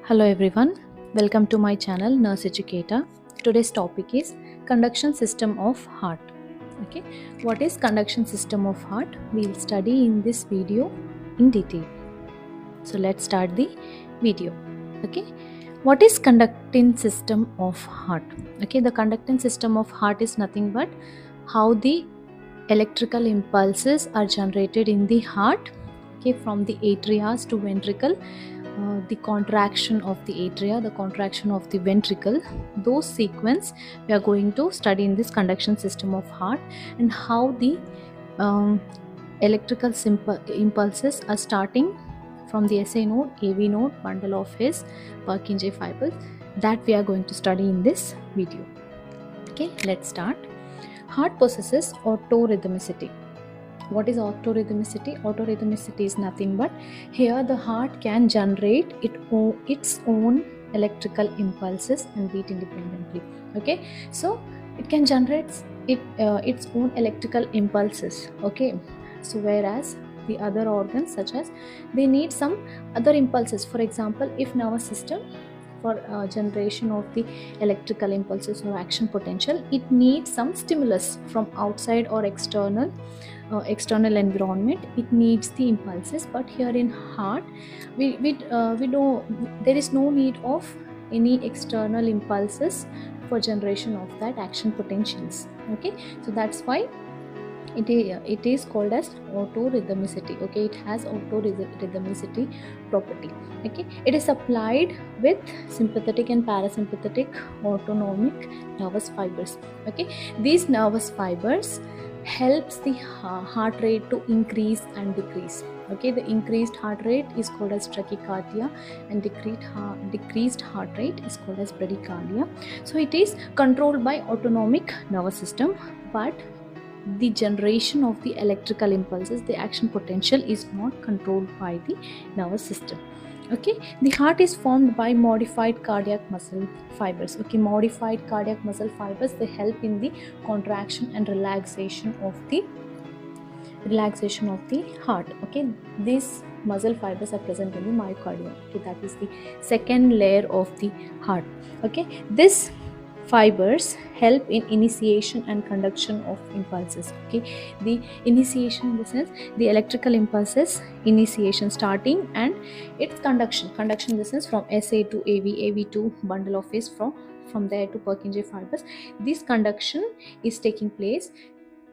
Hello everyone, welcome to my channel Nurse Educator. Today's topic is conduction system of heart. Okay, what is conduction system of heart? We'll study in this video in detail. So let's start the video. Okay, what is conducting system of heart? Okay, the conducting system of heart is nothing but how the electrical impulses are generated in the heart, okay, from the atria to ventricle. The contraction of the atria, the contraction of the ventricle, those sequence we are going to study in this conduction system of heart, and how the electrical impulses are starting from the SA node, AV node, bundle of his purkinje fibres, that we are going to study in this video. Okay, let's start. Heart possesses autorhythmicity. What is autorhythmicity? Autorhythmicity is nothing but here the heart can generate its own electrical impulses and beat independently. Okay, so it can generate its own electrical impulses. Okay, so whereas the other organs, such as, they need some other impulses. For example, if nervous system, for generation of the electrical impulses or action potential, it needs some stimulus from outside or external environment. It needs the impulses, but here in heart we don't, there is no need of any external impulses for generation of that action potentials. Okay, so that's why it is called as autorhythmicity. Okay, it has autorhythmicity property. Okay, it is supplied with sympathetic and parasympathetic autonomic nervous fibers. Okay, these nervous fibers helps the heart rate to increase and decrease. Okay, the increased heart rate is called as tachycardia, and decreased heart rate is called as bradycardia. So it is controlled by autonomic nervous system, but the generation of the electrical impulses, the action potential, is not controlled by the nervous system. Okay, the heart is formed by modified cardiac muscle fibers. Okay, modified cardiac muscle fibers, they help in the contraction and relaxation of the heart. Okay, these muscle fibers are present in the myocardium. Okay, that is the second layer of the heart. Okay, this fibers help in initiation and conduction of impulses. Okay, the initiation in the sense, the electrical impulses initiation starting, and its conduction in the sense from SA to AV to bundle of his, from there to purkinje fibers. This conduction is taking place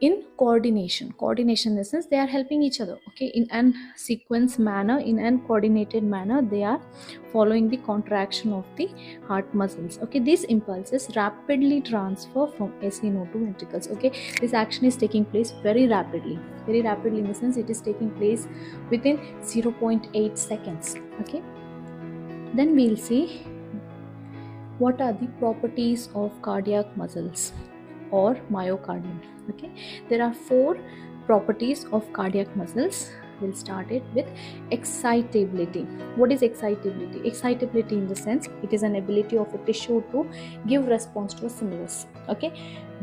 in coordination in the sense, they are helping each other. Okay, in an sequence manner, in an coordinated manner, they are following the contraction of the heart muscles. Okay, these impulses rapidly transfer from SA node to ventricles. Okay, this action is taking place very rapidly in the sense, it is taking place within 0.8 seconds. Okay, then we'll see what are the properties of cardiac muscles or myocardium. Okay, there are 4 properties of cardiac muscles. We'll start it with excitability. What is excitability? Excitability in the sense, it is an ability of a tissue to give response to a stimulus. Okay,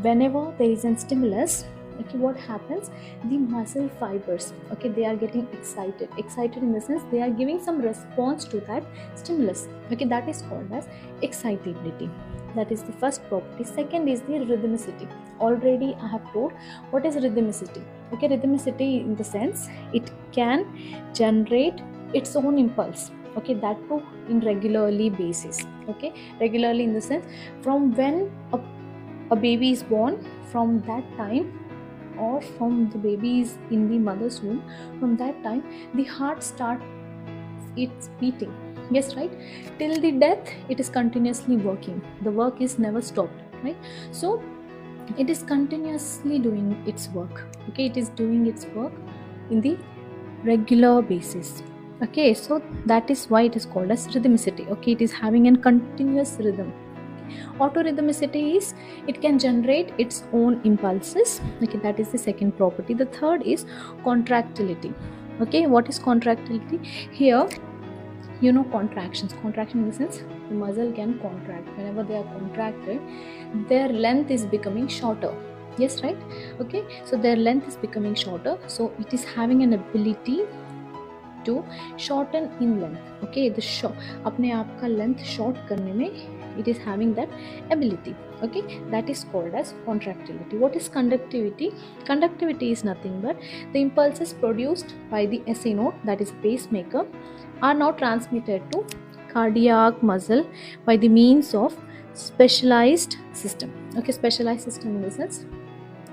whenever there is a stimulus, okay, what happens, the muscle fibers, okay, they are getting excited in the sense, they are giving some response to that stimulus. Okay, that is called as excitability. That is the first property. Second is the rhythmicity. Already I have told what is rhythmicity. Okay, rhythmicity in the sense, it can generate its own impulse. Okay, that too in regularly basis. Okay, regularly in the sense, from when a baby is born, from that time, or from the baby is in the mother's womb, from that time the heart starts its beating. Yes, right, till the death it is continuously working. The work is never stopped, right? So it is continuously doing its work. Okay, it is doing its work in the regular basis. Okay, so that is why it is called as rhythmicity. Okay, it is having a continuous rhythm. Autorhythmicity is, it can generate its own impulses. Okay, that is the second property. The third is contractility. Okay, what is contractility? Here, you know, contraction in the sense, the muscle can contract. Whenever they are contracted, their length is becoming shorter. Yes, right? Okay, so their length is becoming shorter, so it is having an ability to shorten in length. Okay, the अपने आप का length short करने में it is having that ability. Okay, that is called as contractility. What is conductivity? Conductivity is nothing but the impulses produced by the SA node, that is pacemaker, are now transmitted to cardiac muscle by the means of specialized system. Okay, specialized system in the sense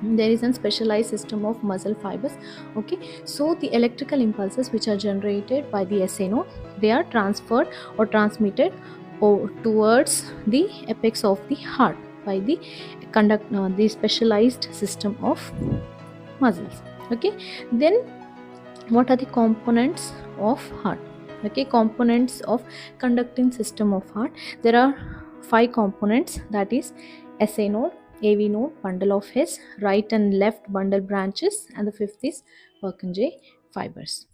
there is a specialized system of muscle fibers. Okay, so the electrical impulses which are generated by the SA node, they are transferred or transmitted towards the apex of the heart by the the specialized system of muscles. Okay, then what are the components of heart? Okay, components of conducting system of heart, there are 5 components, that is SA node, AV node, bundle of His, right and left bundle branches, and the 5th is purkinje fibers.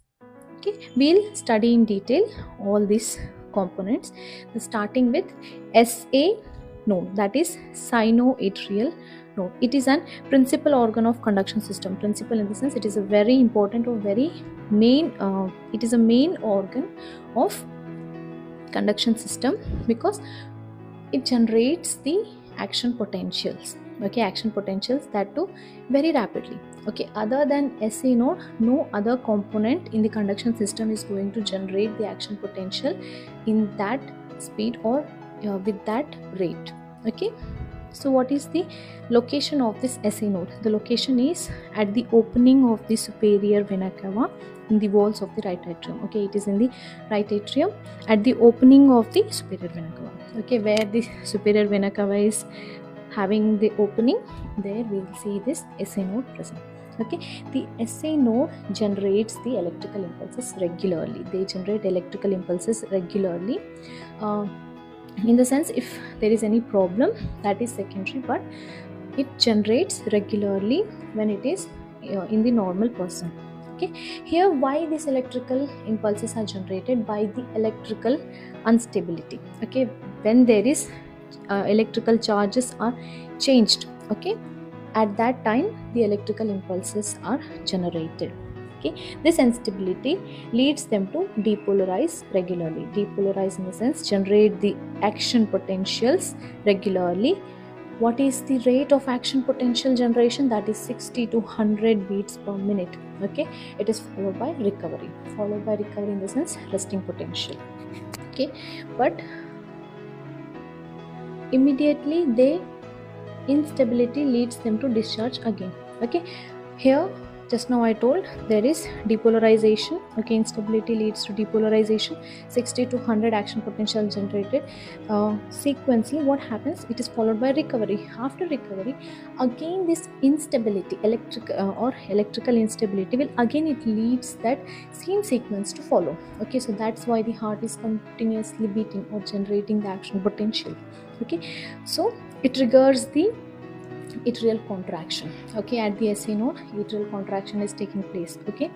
Okay, we'll study in detail all these components, starting with SA node, that is sinoatrial node. It is an principal organ of conduction system. Principal in the sense it is a very important or very main it is a main organ of conduction system because it generates the action potentials. Okay, action potentials, that too very rapidly. Okay, other than SA node, no other component in the conduction system is going to generate the action potential in that speed or with that rate. Okay, so what is the location of this SA node? The location is at the opening of the superior vena cava in the walls of the right atrium. Okay, it is in the right atrium at the opening of the superior vena cava. Okay, where the superior vena cava is having the opening, there we will see this SA node present. Okay, the SA node generates the electrical impulses regularly. They generate electrical impulses regularly. In the sense, if there is any problem, that is secondary, but it generates regularly when it is in the normal person. Okay, here why these electrical impulses are generated? By the electrical instability. Okay, when there is electrical charges are changed, okay, at that time the electrical impulses are generated. Okay, this instability leads them to depolarize regularly. Depolarize in the sense generate the action potentials regularly. What is the rate of action potential generation? That is 60 to 100 beats per minute. Okay, it is followed by recovery. Followed by recovery in the sense resting potential. Okay, but immediately the instability leads them to discharge again. Okay, here just now I told there is depolarization. Okay, instability leads to depolarization, 60 to 100 action potential generated. Sequentially what happens? It is followed by recovery. After recovery, again this instability, electrical instability will again it leads that same sequence to follow. Okay, so that's why the heart is continuously beating or generating the action potential. Okay, so it triggers the atrial contraction. Okay, at the SA node atrial contraction is taking place. Okay,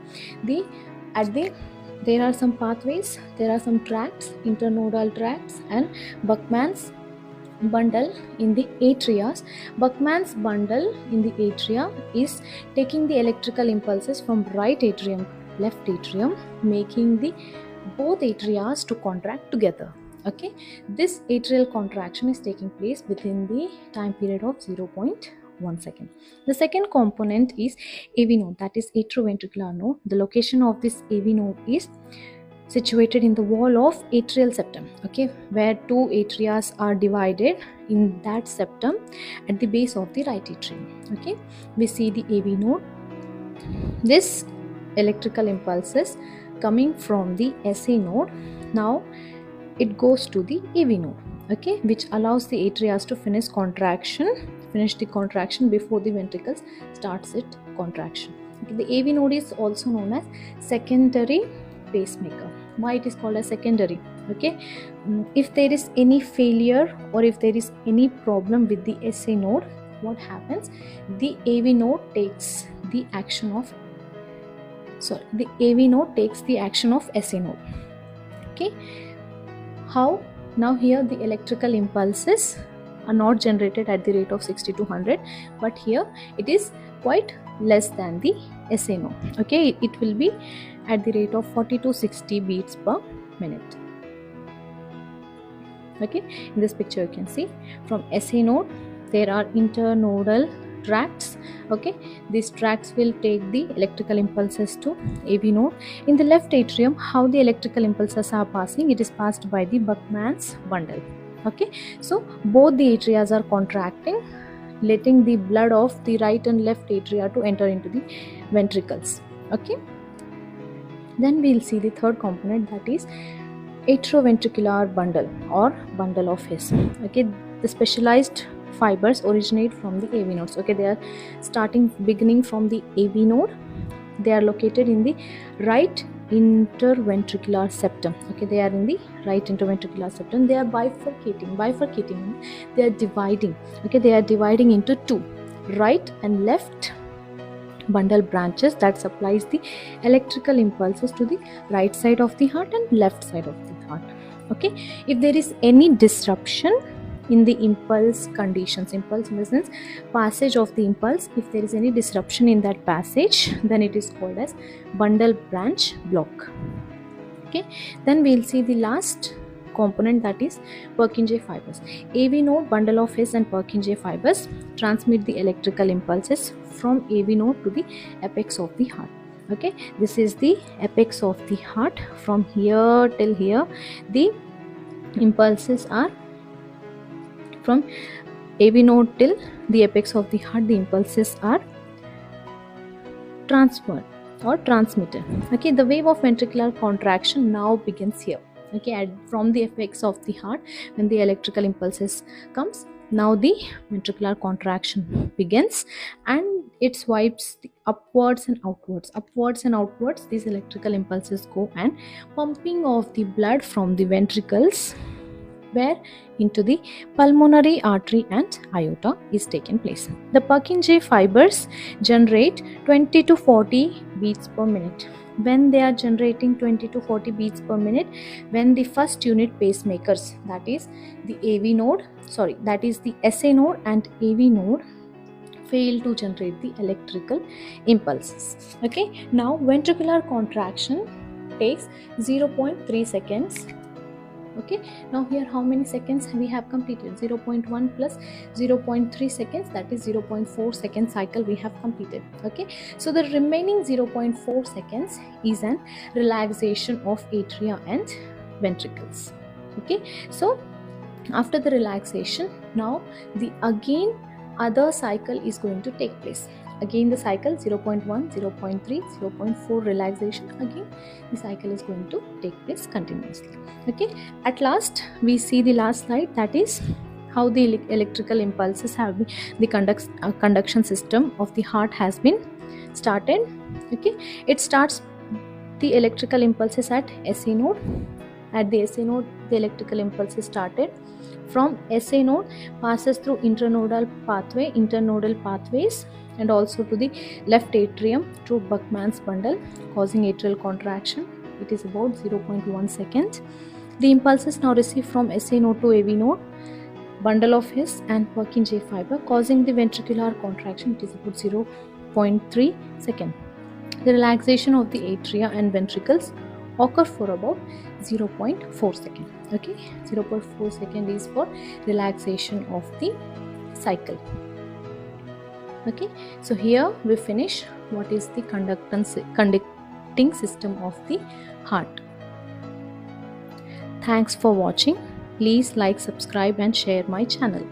there are some pathways, there are some tracts, internodal tracts and Buckman's bundle in the atria. Buckman's bundle in the atria is taking the electrical impulses from right atrium to left atrium, making the both atria to contract together. Okay, this atrial contraction is taking place within the time period of 0.1 second. The second component is AV node, that is atrioventricular node. The location of this AV node is situated in the wall of atrial septum. Okay, where 2 atria are divided in that septum at the base of the right atrium. Okay, we see the AV node. This electrical impulses coming from the SA node, now it goes to the AV node. Okay, which allows the atria to finish the contraction before the ventricles starts its contraction. Okay, the AV node is also known as secondary pacemaker. Why it is called as secondary? Okay, if there is any failure or if there is any problem with the SA node, what happens? The AV node takes the action of SA node. Okay, how? Now here the electrical impulses are not generated at the rate of 60 to 100, but here it is quite less than the SA node. Okay, it will be at the rate of 40 to 60 beats per minute. Okay, in this picture you can see from SA node there are internodal tracts. Okay, these tracts will take the electrical impulses to AV node. In the left atrium, how the electrical impulses are passing, it is passed by the Buckman's bundle. Okay, so both the atrias are contracting, letting the blood of the right and left atria to enter into the ventricles. Okay, then we'll see the third component, that is atrioventricular bundle or bundle of His. Okay, the specialized fibers originate from the AV nodes. Okay, they are beginning from the AV node. They are located in the right interventricular septum. Okay, they are in the right interventricular septum. They are bifurcating, they are dividing. Okay, they are dividing into two, right and left bundle branches that supplies the electrical impulses to the right side of the heart and left side of the heart. Okay, if there is any disruption in the impulse conditions, impulse in the sense passage of the impulse, if there is any disruption in that passage, then it is called as bundle branch block. Okay, then we'll see the last component, that is purkinje fibers. AV node, bundle of His and purkinje fibers transmit the electrical impulses from AV node to the apex of the heart. Okay, this is the apex of the heart. From here till here, the impulses are from AV node till the apex of the heart, the impulses are transferred or transmitted. Okay, the wave of ventricular contraction now begins here. Okay, and from the apex of the heart, when the electrical impulses comes, now the ventricular contraction begins and it swipes upwards and outwards. These electrical impulses go and pumping of the blood from the ventricles where into the pulmonary artery and aorta is taken place. The purkinje fibers generate 20 to 40 beats per minute. When they are generating 20 to 40 beats per minute, when the first unit pacemakers, that is the SA node and AV node, fail to generate the electrical impulses. Okay, now ventricular contraction takes 0.3 seconds. Okay, now here how many seconds we have completed? 0.1 plus 0.3 seconds, that is 0.4 second cycle we have completed. Okay, so the remaining 0.4 seconds is an relaxation of atria and ventricles. Okay, so after the relaxation, now the again other cycle is going to take place. Again the cycle 0.1, 0.3, 0.4 relaxation, again the cycle is going to take place continuously. Okay, at last we see the last slide, that is how the electrical impulses have been, the conduction system of the heart has been started. Okay, it starts the electrical impulses at SA node. At the SA node, the electrical impulses started. From SA node passes through internodal pathways and also to the left atrium through Buckman's bundle, causing atrial contraction. It is about 0.1 second. The impulses now receive from SA node to AV node, bundle of His and purkinje fiber, causing the ventricular contraction. It is about 0.3 second. The relaxation of the atria and ventricles occur for about 0.4 second. Okay, 0.4 second is for relaxation of the cycle. Okay, so here we finish what is the conducting system of the heart. Thanks for watching. Please like, subscribe and share my channel.